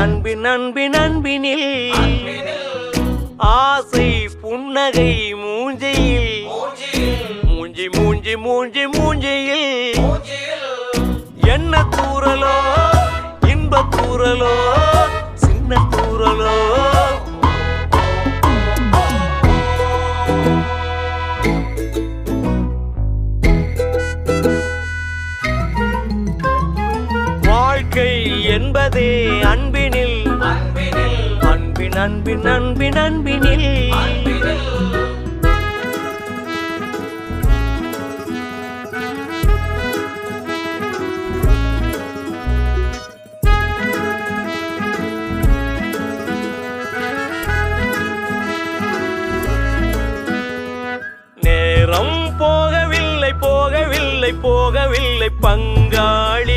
அன்பின் அன்பின் அன்பினில் ஆசை புன்னகை மூஞ்சையில் மூஞ்சி மூஞ்சி மூஞ்சி மூஞ்சியில் என்ன தூரலோ இன்ப தூரலோ சின்ன தூரலோ வாழ்க்கை என்பதே அன்பினில் அன்பின் அன்பின் அன்பின் அன்பினில் நேரம் போகவில்லை போகவில்லை போகவில்லை பங்காளி